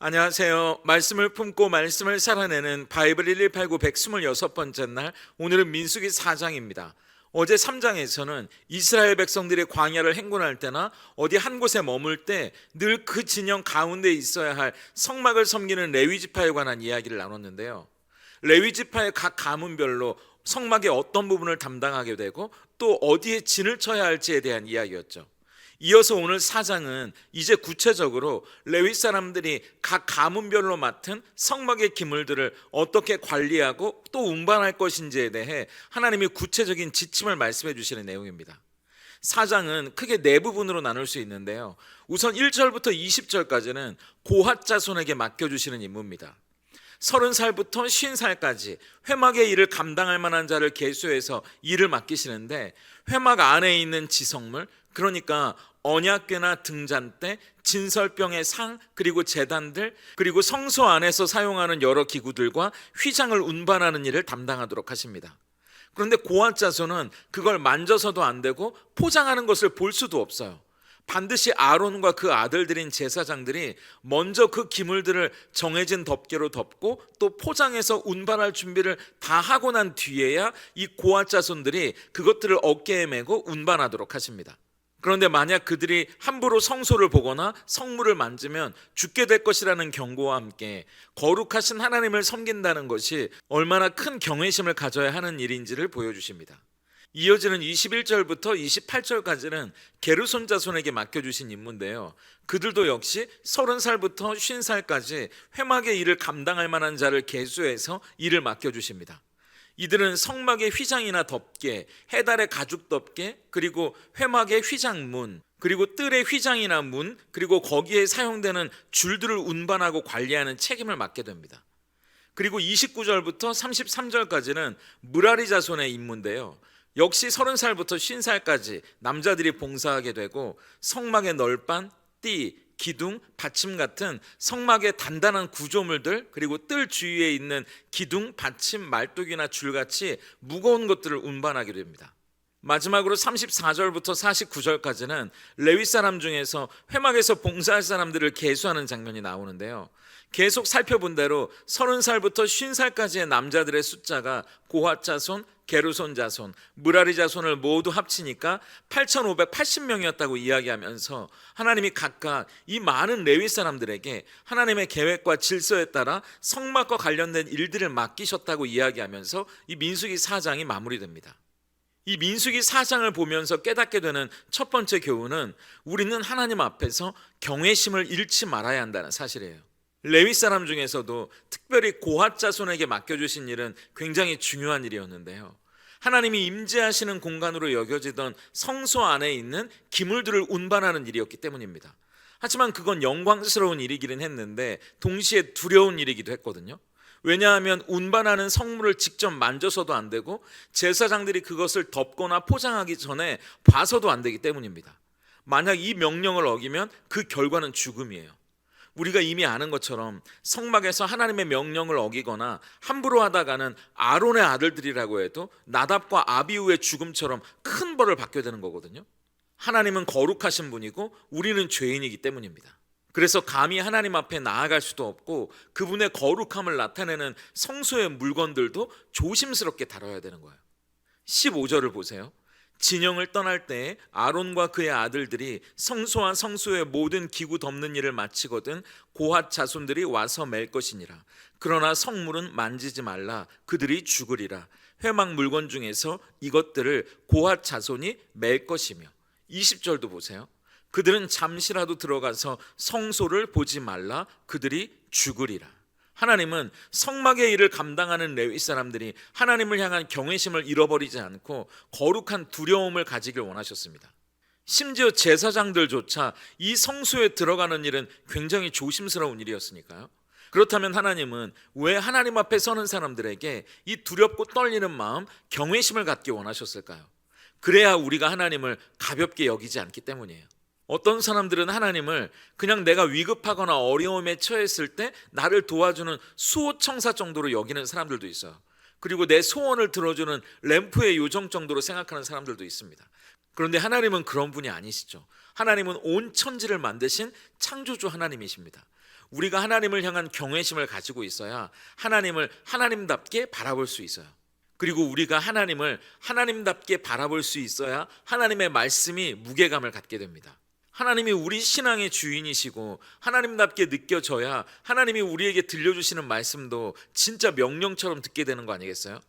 안녕하세요. 말씀을 품고 말씀을 살아내는 바이블 1189 126번째 날, 오늘은 민수기 4장입니다. 어제 3장에서는 이스라엘 백성들이 광야를 행군할 때나 어디 한 곳에 머물 때 늘 그 진영 가운데 있어야 할 성막을 섬기는 레위 지파에 관한 이야기를 나눴는데요. 레위 지파의 각 가문별로 성막의 어떤 부분을 담당하게 되고 또 어디에 진을 쳐야 할지에 대한 이야기였죠. 이어서 오늘 4장은 이제 구체적으로 레위 사람들이 각 가문별로 맡은 성막의 기물들을 어떻게 관리하고 또 운반할 것인지에 대해 하나님이 구체적인 지침을 말씀해 주시는 내용입니다. 4장은 크게 네 부분으로 나눌 수 있는데요. 우선 1절부터 20절까지는 고핫 자손에게 맡겨주시는 임무입니다. 30살부터 50살까지 회막의 일을 감당할 만한 자를 계수해서 일을 맡기시는데, 회막 안에 있는 지성물, 그러니까 언약궤나 등잔대, 진설병의 상, 그리고 제단들, 그리고 성소 안에서 사용하는 여러 기구들과 휘장을 운반하는 일을 담당하도록 하십니다. 그런데 고핫 자손은 그걸 만져서도 안 되고 포장하는 것을 볼 수도 없어요. 반드시 아론과 그 아들들인 제사장들이 먼저 그 기물들을 정해진 덮개로 덮고 또 포장해서 운반할 준비를 다 하고 난 뒤에야 이 고핫 자손들이 그것들을 어깨에 메고 운반하도록 하십니다. 그런데 만약 그들이 함부로 성소를 보거나 성물을 만지면 죽게 될 것이라는 경고와 함께 거룩하신 하나님을 섬긴다는 것이 얼마나 큰 경외심을 가져야 하는 일인지를 보여주십니다. 이어지는 21절부터 28절까지는 게르손 자손에게 맡겨주신 임무인데요. 그들도 역시 30살부터 50살까지 회막의 일을 감당할 만한 자를 계수해서 일을 맡겨주십니다. 이들은 성막의 휘장이나 덮개, 해달의 가죽 덮개, 그리고 회막의 휘장문, 그리고 뜰의 휘장이나 문, 그리고 거기에 사용되는 줄들을 운반하고 관리하는 책임을 맡게 됩니다. 그리고 29절부터 33절까지는 무라리 자손의 임무인데요. 역시 30살부터 50살까지 남자들이 봉사하게 되고 성막의 널판, 띠, 기둥, 받침 같은 성막의 단단한 구조물들, 그리고 뜰 주위에 있는 기둥, 받침, 말뚝이나 줄같이 무거운 것들을 운반하게 됩니다. 마지막으로 34절부터 49절까지는 레위 사람 중에서 회막에서 봉사할 사람들을 계수하는 장면이 나오는데요. 계속 살펴본 대로 30살부터 50살까지의 남자들의 숫자가 고핫 자손, 게르손 자손, 무라리 자손을 모두 합치니까 8,580명이었다고 이야기하면서 하나님이 각각 이 많은 레위 사람들에게 하나님의 계획과 질서에 따라 성막과 관련된 일들을 맡기셨다고 이야기하면서 이 민수기 4장이 마무리됩니다. 이 민수기 4장을 보면서 깨닫게 되는 첫 번째 교훈은 우리는 하나님 앞에서 경외심을 잃지 말아야 한다는 사실이에요. 레위 사람 중에서도 특별히 고핫 자손에게 맡겨주신 일은 굉장히 중요한 일이었는데요. 하나님이 임재하시는 공간으로 여겨지던 성소 안에 있는 기물들을 운반하는 일이었기 때문입니다. 하지만 그건 영광스러운 일이기는 했는데 동시에 두려운 일이기도 했거든요. 왜냐하면 운반하는 성물을 직접 만져서도 안 되고 제사장들이 그것을 덮거나 포장하기 전에 봐서도 안 되기 때문입니다. 만약 이 명령을 어기면 그 결과는 죽음이에요. 우리가 이미 아는 것처럼 성막에서 하나님의 명령을 어기거나 함부로 하다가는 아론의 아들들이라고 해도 나답과 아비후의 죽음처럼 큰 벌을 받게 되는 거거든요. 하나님은 거룩하신 분이고 우리는 죄인이기 때문입니다. 그래서 감히 하나님 앞에 나아갈 수도 없고 그분의 거룩함을 나타내는 성소의 물건들도 조심스럽게 다뤄야 되는 거예요. 15절을 보세요. 진영을 떠날 때 아론과 그의 아들들이 성소와 성소의 모든 기구 덮는 일을 마치거든 고핫 자손들이 와서 맬 것이니라. 그러나 성물은 만지지 말라. 그들이 죽으리라. 회막 물건 중에서 이것들을 고핫 자손이 맬 것이며. 20절도 보세요. 그들은 잠시라도 들어가서 성소를 보지 말라. 그들이 죽으리라. 하나님은 성막의 일을 감당하는 레위 사람들이 하나님을 향한 경외심을 잃어버리지 않고 거룩한 두려움을 가지길 원하셨습니다. 심지어 제사장들조차 이 성소에 들어가는 일은 굉장히 조심스러운 일이었으니까요. 그렇다면 하나님은 왜 하나님 앞에 서는 사람들에게 이 두렵고 떨리는 마음, 경외심을 갖기 원하셨을까요? 그래야 우리가 하나님을 가볍게 여기지 않기 때문이에요. 어떤 사람들은 하나님을 그냥 내가 위급하거나 어려움에 처했을 때 나를 도와주는 수호청사 정도로 여기는 사람들도 있어요. 그리고 내 소원을 들어주는 램프의 요정 정도로 생각하는 사람들도 있습니다. 그런데 하나님은 그런 분이 아니시죠. 하나님은 온 천지를 만드신 창조주 하나님이십니다. 우리가 하나님을 향한 경외심을 가지고 있어야 하나님을 하나님답게 바라볼 수 있어요. 그리고 우리가 하나님을 하나님답게 바라볼 수 있어야 하나님의 말씀이 무게감을 갖게 됩니다. 하나님이 우리 신앙의 주인이시고 하나님답게 느껴져야 하나님이 우리에게 들려주시는 말씀도 진짜 명령처럼 듣게 되는 거 아니겠어요?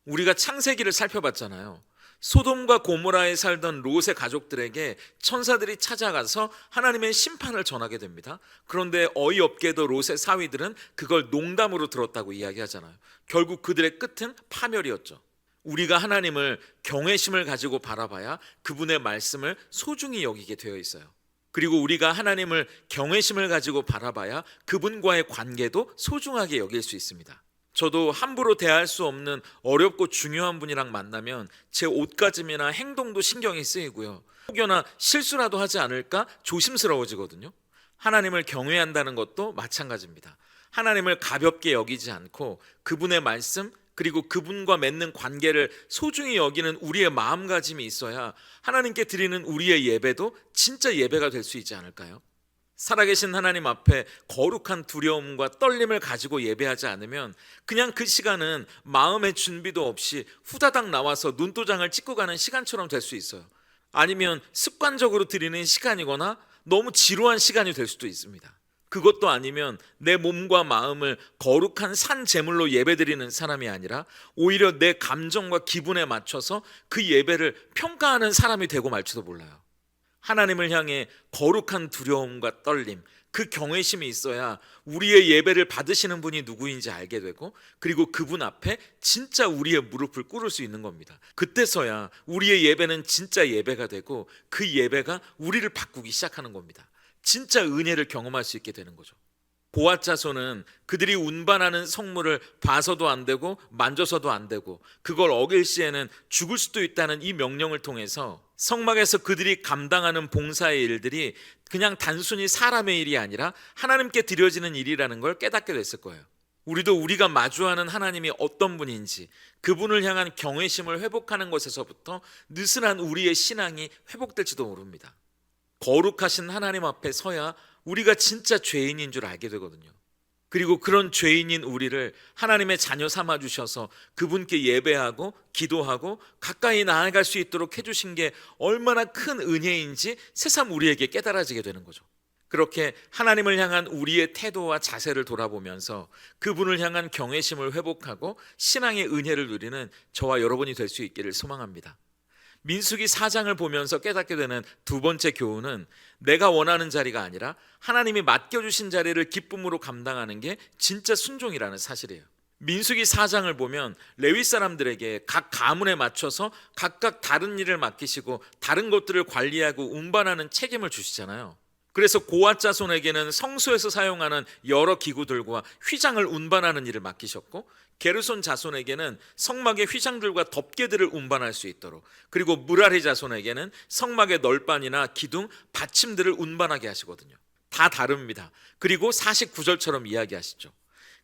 우리가 창세기를 살펴봤잖아요. 소돔과 고모라에 살던 롯의 가족들에게 천사들이 찾아가서 하나님의 심판을 전하게 됩니다. 그런데 어이없게도 롯의 사위들은 그걸 농담으로 들었다고 이야기하잖아요. 결국 그들의 끝은 파멸이었죠. 우리가 하나님을 경외심을 가지고 바라봐야 그분의 말씀을 소중히 여기게 되어 있어요. 그리고 우리가 하나님을 경외심을 가지고 바라봐야 그분과의 관계도 소중하게 여길 수 있습니다. 저도 함부로 대할 수 없는 어렵고 중요한 분이랑 만나면 제 옷가짐이나 행동도 신경이 쓰이고요. 혹여나 실수라도 하지 않을까 조심스러워지거든요. 하나님을 경외한다는 것도 마찬가지입니다. 하나님을 가볍게 여기지 않고 그분의 말씀 그리고 그분과 맺는 관계를 소중히 여기는 우리의 마음가짐이 있어야 하나님께 드리는 우리의 예배도 진짜 예배가 될 수 있지 않을까요? 살아계신 하나님 앞에 거룩한 두려움과 떨림을 가지고 예배하지 않으면 그냥 그 시간은 마음의 준비도 없이 후다닥 나와서 눈도장을 찍고 가는 시간처럼 될 수 있어요. 아니면 습관적으로 드리는 시간이거나 너무 지루한 시간이 될 수도 있습니다. 그것도 아니면 내 몸과 마음을 거룩한 산 제물로 예배드리는 사람이 아니라 오히려 내 감정과 기분에 맞춰서 그 예배를 평가하는 사람이 되고 말지도 몰라요. 하나님을 향해 거룩한 두려움과 떨림, 그 경외심이 있어야 우리의 예배를 받으시는 분이 누구인지 알게 되고 그리고 그분 앞에 진짜 우리의 무릎을 꿇을 수 있는 겁니다. 그때서야 우리의 예배는 진짜 예배가 되고 그 예배가 우리를 바꾸기 시작하는 겁니다. 진짜 은혜를 경험할 수 있게 되는 거죠. 고앗 자손은 그들이 운반하는 성물을 봐서도 안 되고 만져서도 안 되고 그걸 어길 시에는 죽을 수도 있다는 이 명령을 통해서 성막에서 그들이 감당하는 봉사의 일들이 그냥 단순히 사람의 일이 아니라 하나님께 드려지는 일이라는 걸 깨닫게 됐을 거예요. 우리도 우리가 마주하는 하나님이 어떤 분인지 그분을 향한 경외심을 회복하는 것에서부터 느슨한 우리의 신앙이 회복될지도 모릅니다. 거룩하신 하나님 앞에 서야 우리가 진짜 죄인인 줄 알게 되거든요. 그리고 그런 죄인인 우리를 하나님의 자녀 삼아 주셔서 그분께 예배하고 기도하고 가까이 나아갈 수 있도록 해주신 게 얼마나 큰 은혜인지 새삼 우리에게 깨달아지게 되는 거죠. 그렇게 하나님을 향한 우리의 태도와 자세를 돌아보면서 그분을 향한 경외심을 회복하고 신앙의 은혜를 누리는 저와 여러분이 될 수 있기를 소망합니다. 민수기 4장을 보면서 깨닫게 되는 두 번째 교훈은 내가 원하는 자리가 아니라 하나님이 맡겨주신 자리를 기쁨으로 감당하는 게 진짜 순종이라는 사실이에요. 민수기 4장을 보면 레위 사람들에게 각 가문에 맞춰서 각각 다른 일을 맡기시고 다른 것들을 관리하고 운반하는 책임을 주시잖아요. 그래서 고앗 자손에게는 성소에서 사용하는 여러 기구들과 휘장을 운반하는 일을 맡기셨고 게르손 자손에게는 성막의 휘장들과 덮개들을 운반할 수 있도록 그리고 무라리 자손에게는 성막의 널빤이나 기둥, 받침들을 운반하게 하시거든요. 다 다릅니다. 그리고 49절처럼 이야기하시죠.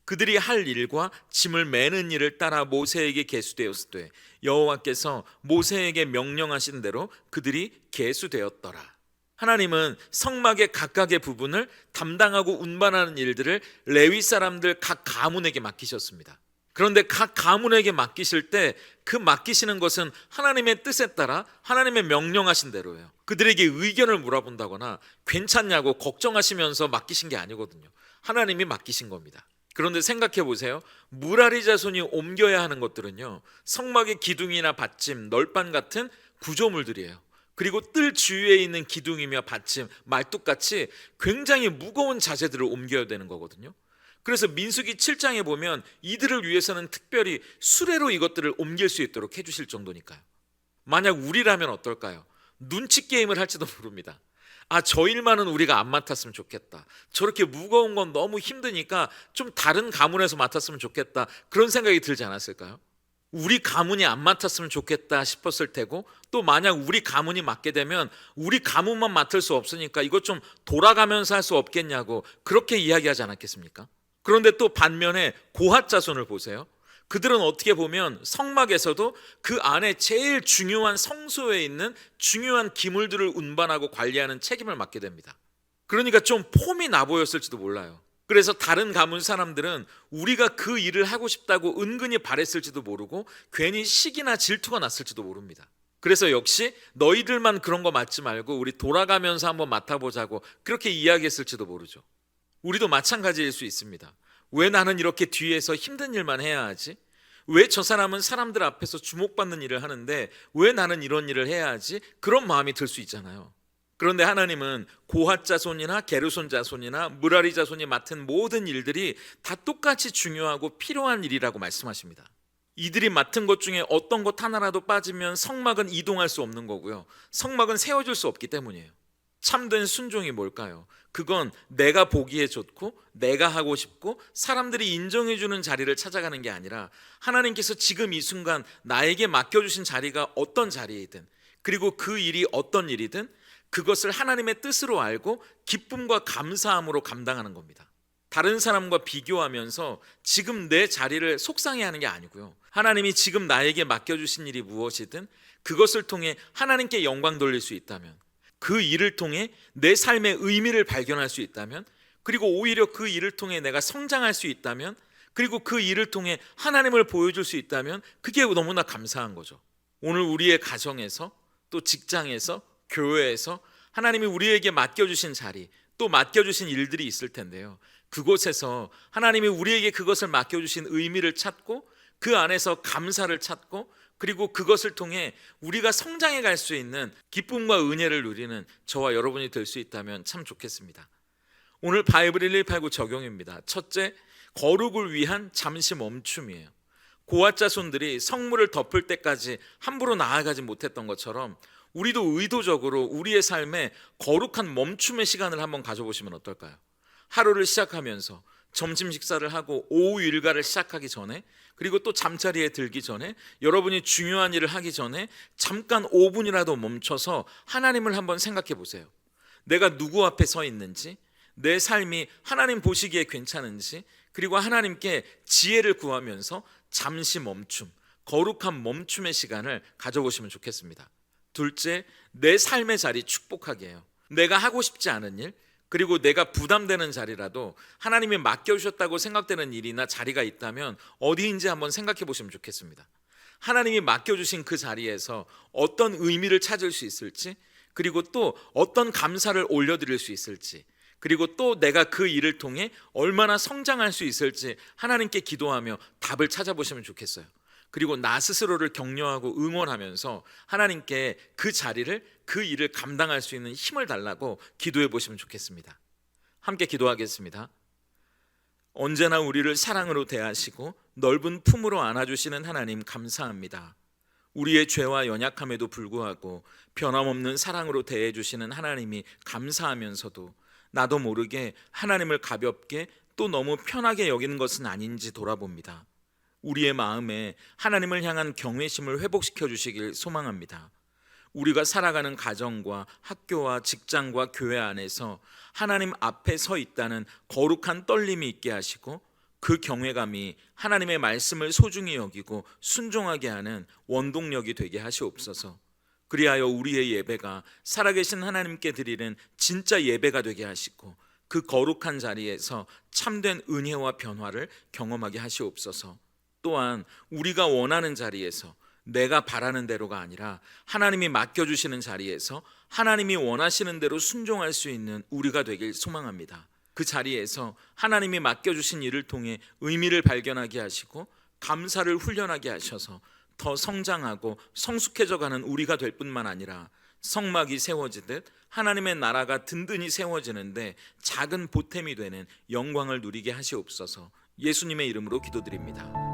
그들이 할 일과 짐을 매는 일을 따라 모세에게 계수되었으되 여호와께서 모세에게 명령하신 대로 그들이 계수되었더라. 하나님은 성막의 각각의 부분을 담당하고 운반하는 일들을 레위 사람들 각 가문에게 맡기셨습니다. 그런데 각 가문에게 맡기실 때 그 맡기시는 것은 하나님의 뜻에 따라 하나님의 명령하신 대로예요. 그들에게 의견을 물어본다거나 괜찮냐고 걱정하시면서 맡기신 게 아니거든요. 하나님이 맡기신 겁니다. 그런데 생각해 보세요. 무라리 자손이 옮겨야 하는 것들은요, 성막의 기둥이나 받침, 널판 같은 구조물들이에요. 그리고 뜰 주위에 있는 기둥이며 받침, 말뚝같이 굉장히 무거운 자재들을 옮겨야 되는 거거든요. 그래서 민수기 7장에 보면 이들을 위해서는 특별히 수레로 이것들을 옮길 수 있도록 해주실 정도니까요. 만약 우리라면 어떨까요? 눈치 게임을 할지도 모릅니다. 저 일만은 우리가 안 맡았으면 좋겠다. 저렇게 무거운 건 너무 힘드니까 좀 다른 가문에서 맡았으면 좋겠다. 그런 생각이 들지 않았을까요? 우리 가문이 안 맡았으면 좋겠다 싶었을 테고 또 만약 우리 가문이 맡게 되면 우리 가문만 맡을 수 없으니까 이것 좀 돌아가면서 할 수 없겠냐고 그렇게 이야기하지 않았겠습니까? 그런데 또 반면에 고앗 자손을 보세요. 그들은 어떻게 보면 성막에서도 그 안에 제일 중요한 성소에 있는 중요한 기물들을 운반하고 관리하는 책임을 맡게 됩니다. 그러니까 좀 폼이 나 보였을지도 몰라요. 그래서 다른 가문 사람들은 우리가 그 일을 하고 싶다고 은근히 바랬을지도 모르고 괜히 시기나 질투가 났을지도 모릅니다. 그래서 역시 너희들만 그런 거 맡지 말고 우리 돌아가면서 한번 맡아보자고 그렇게 이야기했을지도 모르죠. 우리도 마찬가지일 수 있습니다. 왜 나는 이렇게 뒤에서 힘든 일만 해야 하지? 왜 저 사람은 사람들 앞에서 주목받는 일을 하는데 왜 나는 이런 일을 해야 하지? 그런 마음이 들 수 있잖아요. 그런데 하나님은 고핫 자손이나 게르손 자손이나 무라리 자손이 맡은 모든 일들이 다 똑같이 중요하고 필요한 일이라고 말씀하십니다. 이들이 맡은 것 중에 어떤 것 하나라도 빠지면 성막은 이동할 수 없는 거고요. 성막은 세워질 수 없기 때문이에요. 참된 순종이 뭘까요? 그건 내가 보기에 좋고 내가 하고 싶고 사람들이 인정해 주는 자리를 찾아가는 게 아니라 하나님께서 지금 이 순간 나에게 맡겨주신 자리가 어떤 자리이든 그리고 그 일이 어떤 일이든 그것을 하나님의 뜻으로 알고 기쁨과 감사함으로 감당하는 겁니다. 다른 사람과 비교하면서 지금 내 자리를 속상해하는 게 아니고요. 하나님이 지금 나에게 맡겨주신 일이 무엇이든 그것을 통해 하나님께 영광 돌릴 수 있다면, 그 일을 통해 내 삶의 의미를 발견할 수 있다면, 그리고 오히려 그 일을 통해 내가 성장할 수 있다면, 그리고 그 일을 통해 하나님을 보여줄 수 있다면 그게 너무나 감사한 거죠. 오늘 우리의 가정에서, 또 직장에서, 교회에서 하나님이 우리에게 맡겨주신 자리, 또 맡겨주신 일들이 있을 텐데요. 그곳에서 하나님이 우리에게 그것을 맡겨주신 의미를 찾고 그 안에서 감사를 찾고 그리고 그것을 통해 우리가 성장해 갈 수 있는 기쁨과 은혜를 누리는 저와 여러분이 될 수 있다면 참 좋겠습니다. 오늘 바이블 1189 적용입니다. 첫째, 거룩을 위한 잠시 멈춤이에요. 고핫 자손들이 성물을 덮을 때까지 함부로 나아가지 못했던 것처럼 우리도 의도적으로 우리의 삶에 거룩한 멈춤의 시간을 한번 가져보시면 어떨까요? 하루를 시작하면서 점심 식사를 하고 오후 일과를 시작하기 전에, 그리고 또 잠자리에 들기 전에, 여러분이 중요한 일을 하기 전에 잠깐 5분이라도 멈춰서 하나님을 한번 생각해 보세요. 내가 누구 앞에 서 있는지, 내 삶이 하나님 보시기에 괜찮은지, 그리고 하나님께 지혜를 구하면서 잠시 멈춤, 거룩한 멈춤의 시간을 가져보시면 좋겠습니다. 둘째, 내 삶의 자리 축복하게 해요. 내가 하고 싶지 않은 일, 그리고 내가 부담되는 자리라도 하나님이 맡겨주셨다고 생각되는 일이나 자리가 있다면 어디인지 한번 생각해 보시면 좋겠습니다. 하나님이 맡겨주신 그 자리에서 어떤 의미를 찾을 수 있을지, 그리고 또 어떤 감사를 올려드릴 수 있을지, 그리고 또 내가 그 일을 통해 얼마나 성장할 수 있을지 하나님께 기도하며 답을 찾아보시면 좋겠어요. 그리고 나 스스로를 격려하고 응원하면서 하나님께 그 자리를, 그 일을 감당할 수 있는 힘을 달라고 기도해 보시면 좋겠습니다. 함께 기도하겠습니다. 언제나 우리를 사랑으로 대하시고 넓은 품으로 안아주시는 하나님 감사합니다. 우리의 죄와 연약함에도 불구하고 변함없는 사랑으로 대해주시는 하나님이 감사하면서도 나도 모르게 하나님을 가볍게 또 너무 편하게 여기는 것은 아닌지 돌아봅니다. 우리의 마음에 하나님을 향한 경외심을 회복시켜 주시길 소망합니다. 우리가 살아가는 가정과 학교와 직장과 교회 안에서 하나님 앞에 서 있다는 거룩한 떨림이 있게 하시고 그 경외감이 하나님의 말씀을 소중히 여기고 순종하게 하는 원동력이 되게 하시옵소서. 그리하여 우리의 예배가 살아계신 하나님께 드리는 진짜 예배가 되게 하시고 그 거룩한 자리에서 참된 은혜와 변화를 경험하게 하시옵소서. 또한 우리가 원하는 자리에서 내가 바라는 대로가 아니라 하나님이 맡겨주시는 자리에서 하나님이 원하시는 대로 순종할 수 있는 우리가 되길 소망합니다. 그 자리에서 하나님이 맡겨주신 일을 통해 의미를 발견하게 하시고 감사를 훈련하게 하셔서 더 성장하고 성숙해져 가는 우리가 될 뿐만 아니라 성막이 세워지듯 하나님의 나라가 든든히 세워지는데 작은 보탬이 되는 영광을 누리게 하시옵소서. 예수님의 이름으로 기도드립니다.